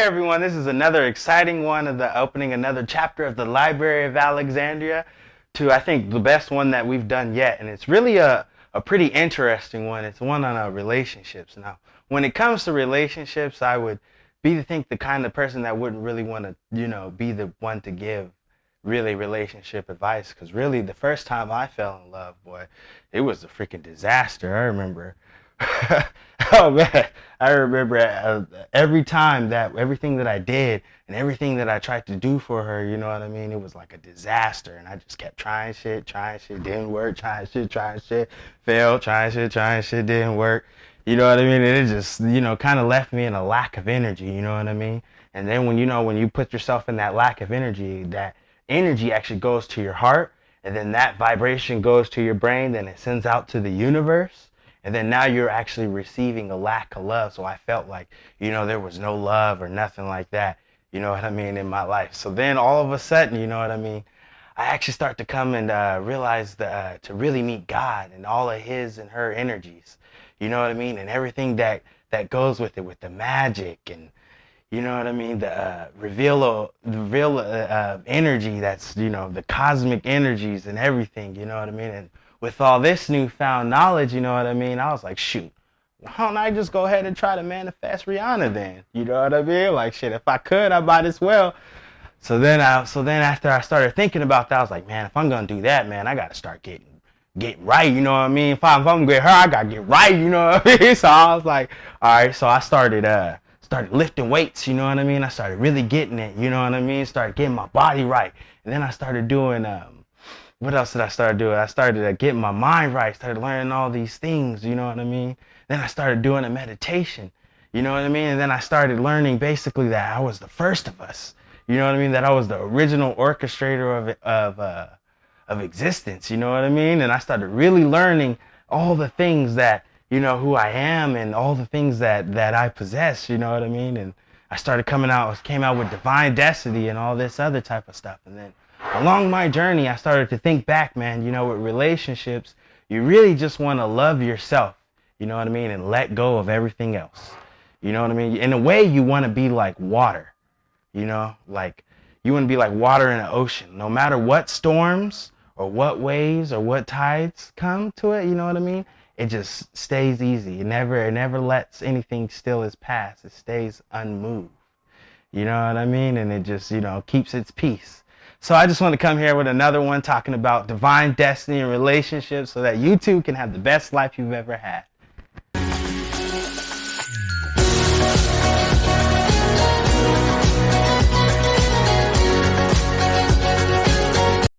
everyone, this is another exciting one of the opening another chapter of the Library of Alexandria to I think the best one that we've done yet. And it's really a pretty interesting one. It's one on relationships. Now, when it comes to relationships, I would think the kind of person that wouldn't really want to, be the one to give really relationship advice. Because really the first time I fell in love, boy, it was a freaking disaster. I remember. Oh man, I remember every time that everything that I did and everything that I tried to do for her, you know what I mean? It was like a disaster, and I just kept trying shit, didn't work, trying shit, failed, trying shit, didn't work. You know what I mean? And it just, kind of left me in a lack of energy, you know what I mean? And then when you put yourself in that lack of energy, that energy actually goes to your heart, and then that vibration goes to your brain, then it sends out to the universe. And then now you're actually receiving a lack of love. So I felt like, there was no love or nothing like that, you know what I mean, in my life. So then all of a sudden, you know what I mean, I actually start to come and realize to really meet God and all of his and her energies, you know what I mean, and everything that goes with it, with the magic and, you know what I mean, the reveal energy that's, the cosmic energies and everything, you know what I mean. And with all this newfound knowledge, you know what I mean, I was like, shoot, why don't I just go ahead and try to manifest Rihanna then? You know what I mean? Like, shit, if I could, I might as well. So then after I started thinking about that, I was like, man, if I'm gonna do that, man, I gotta start getting right, you know what I mean? If I'm gonna get her, I gotta get right, you know what I mean? So I was like, all right, so I started lifting weights, you know what I mean? I started really getting it, you know what I mean? Started getting my body right. And then I started doing what else did I start doing? I started getting my mind right, started learning all these things, you know what I mean? Then I started doing a meditation, you know what I mean? And then I started learning basically that I was the first of us, you know what I mean? That I was the original orchestrator of existence, you know what I mean? And I started really learning all the things that, who I am and all the things that I possess, you know what I mean? And I came out with Divine Destiny and all this other type of stuff. And then along my journey, I started to think back, man, with relationships, you really just want to love yourself, you know what I mean, and let go of everything else. You know what I mean? In a way, you want to be like water, like you want to be like water in an ocean. No matter what storms or what waves or what tides come to it, you know what I mean? It just stays easy. It never lets anything steal its past. It stays unmoved. You know what I mean? And it just, keeps its peace. So I just want to come here with another one talking about divine destiny and relationships so that you too can have the best life you've ever had.